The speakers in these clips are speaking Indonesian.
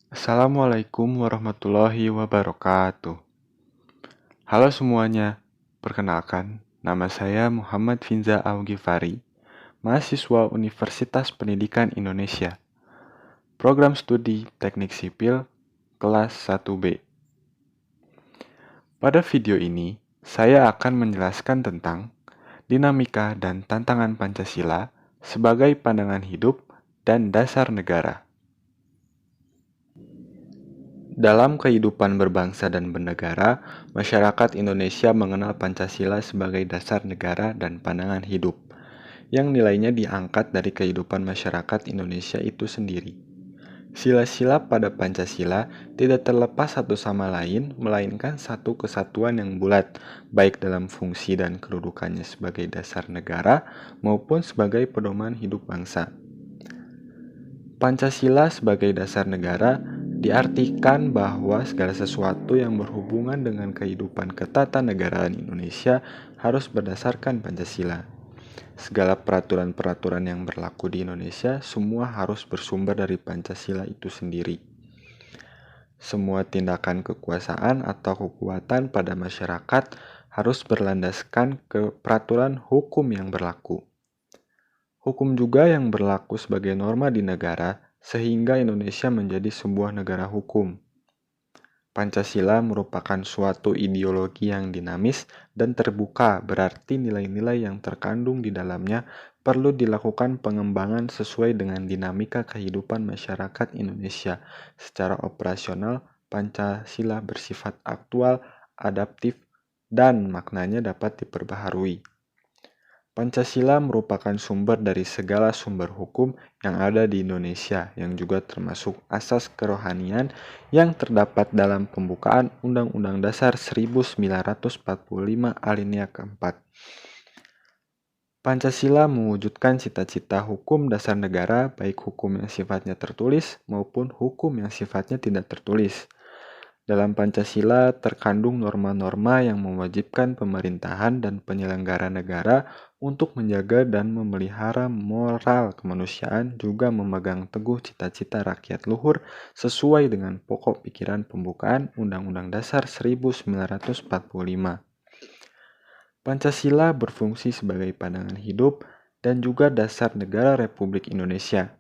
Assalamualaikum warahmatullahi wabarakatuh. Halo semuanya, perkenalkan, nama saya Muhammad Finza Al-Ghifari, mahasiswa Universitas Pendidikan Indonesia, Program Studi Teknik Sipil, kelas 1B. Pada video ini, saya akan menjelaskan tentang dinamika dan tantangan Pancasila sebagai pandangan hidup dan dasar negara. Dalam kehidupan berbangsa dan bernegara, masyarakat Indonesia mengenal Pancasila sebagai dasar negara dan pandangan hidup, yang nilainya diangkat dari kehidupan masyarakat Indonesia itu sendiri. Sila-sila pada Pancasila tidak terlepas satu sama lain, melainkan satu kesatuan yang bulat, baik dalam fungsi dan kedudukannya sebagai dasar negara maupun sebagai pedoman hidup bangsa. Pancasila sebagai dasar negara diartikan bahwa segala sesuatu yang berhubungan dengan kehidupan ketatanegaraan Indonesia harus berdasarkan Pancasila. Segala peraturan-peraturan yang berlaku di Indonesia semua harus bersumber dari Pancasila itu sendiri. Semua tindakan kekuasaan atau kekuatan pada masyarakat harus berlandaskan ke peraturan hukum yang berlaku. Hukum juga yang berlaku sebagai norma di negara, sehingga Indonesia menjadi sebuah negara hukum. Pancasila merupakan suatu ideologi yang dinamis dan terbuka, berarti nilai-nilai yang terkandung di dalamnya perlu dilakukan pengembangan sesuai dengan dinamika kehidupan masyarakat Indonesia. Secara operasional, Pancasila bersifat aktual, adaptif, dan maknanya dapat diperbaharui. Pancasila merupakan sumber dari segala sumber hukum yang ada di Indonesia, yang juga termasuk asas kerohanian yang terdapat dalam pembukaan Undang-Undang Dasar 1945 alinea keempat. Pancasila mewujudkan cita-cita hukum dasar negara, baik hukum yang sifatnya tertulis maupun hukum yang sifatnya tidak tertulis. Dalam Pancasila terkandung norma-norma yang mewajibkan pemerintahan dan penyelenggara negara untuk menjaga dan memelihara moral kemanusiaan, juga memegang teguh cita-cita rakyat luhur sesuai dengan pokok pikiran pembukaan Undang-Undang Dasar 1945. Pancasila berfungsi sebagai pandangan hidup dan juga dasar negara Republik Indonesia.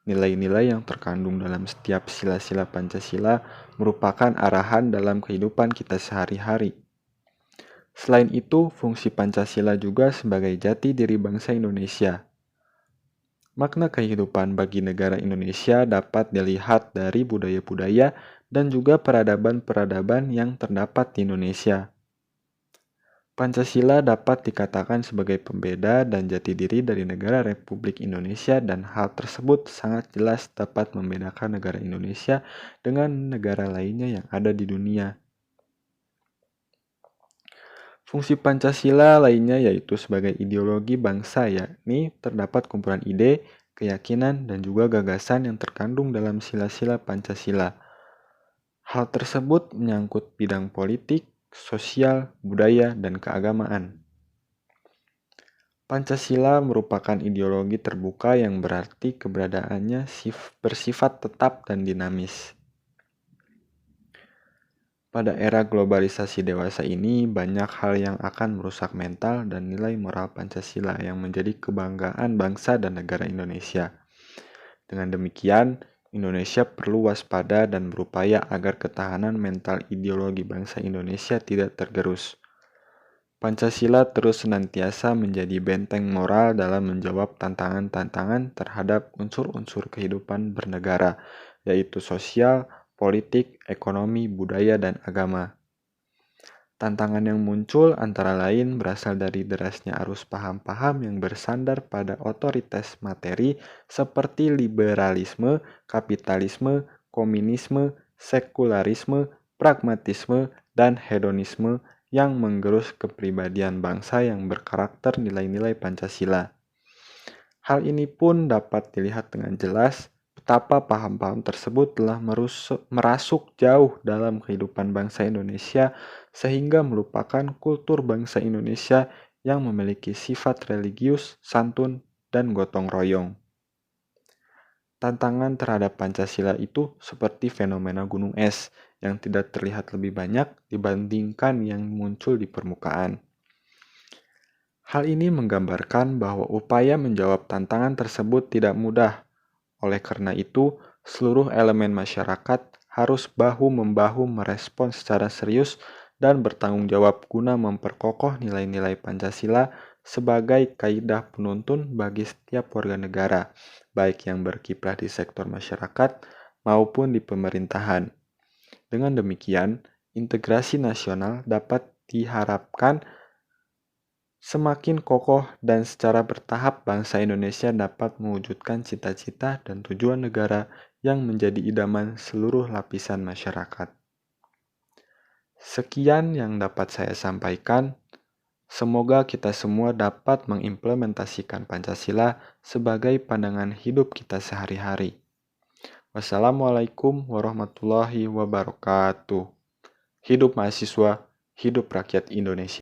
Nilai-nilai yang terkandung dalam setiap sila-sila Pancasila merupakan arahan dalam kehidupan kita sehari-hari. Selain itu, fungsi Pancasila juga sebagai jati diri bangsa Indonesia. Makna kehidupan bagi negara Indonesia dapat dilihat dari budaya-budaya dan juga peradaban-peradaban yang terdapat di Indonesia. Pancasila dapat dikatakan sebagai pembeda dan jati diri dari negara Republik Indonesia, dan hal tersebut sangat jelas dapat membedakan negara Indonesia dengan negara lainnya yang ada di dunia. Fungsi Pancasila lainnya yaitu sebagai ideologi bangsa, yakni terdapat kumpulan ide, keyakinan, dan juga gagasan yang terkandung dalam sila-sila Pancasila. Hal tersebut menyangkut bidang politik, sosial, budaya, dan keagamaan. Pancasila merupakan ideologi terbuka yang berarti keberadaannya bersifat tetap dan dinamis. Pada era globalisasi dewasa ini, banyak hal yang akan merusak mental dan nilai moral Pancasila yang menjadi kebanggaan bangsa dan negara Indonesia. Dengan demikian, Indonesia perlu waspada dan berupaya agar ketahanan mental ideologi bangsa Indonesia tidak tergerus. Pancasila terus senantiasa menjadi benteng moral dalam menjawab tantangan-tantangan terhadap unsur-unsur kehidupan bernegara, yaitu sosial, politik, ekonomi, budaya, dan agama. Tantangan yang muncul antara lain berasal dari derasnya arus paham-paham yang bersandar pada otoritas materi seperti liberalisme, kapitalisme, komunisme, sekularisme, pragmatisme, dan hedonisme yang menggerus kepribadian bangsa yang berkarakter nilai-nilai Pancasila. Hal ini pun dapat dilihat dengan jelas betapa paham-paham tersebut telah merasuk jauh dalam kehidupan bangsa Indonesia sehingga melupakan kultur bangsa Indonesia yang memiliki sifat religius, santun, dan gotong royong. tantangan terhadap Pancasila itu seperti fenomena gunung es yang tidak terlihat lebih banyak dibandingkan yang muncul di permukaan. Hal ini menggambarkan bahwa upaya menjawab tantangan tersebut tidak mudah. Oleh karena itu, seluruh elemen masyarakat harus bahu-membahu merespons secara serius dan bertanggung jawab guna memperkokoh nilai-nilai Pancasila sebagai kaidah penuntun bagi setiap warga negara, baik yang berkiprah di sektor masyarakat maupun di pemerintahan. Dengan demikian, integrasi nasional dapat diharapkan semakin kokoh dan secara bertahap bangsa Indonesia dapat mewujudkan cita-cita dan tujuan negara yang menjadi idaman seluruh lapisan masyarakat. Sekian yang dapat saya sampaikan. Semoga kita semua dapat mengimplementasikan Pancasila sebagai pandangan hidup kita sehari-hari. Wassalamualaikum warahmatullahi wabarakatuh. Hidup mahasiswa, hidup rakyat Indonesia.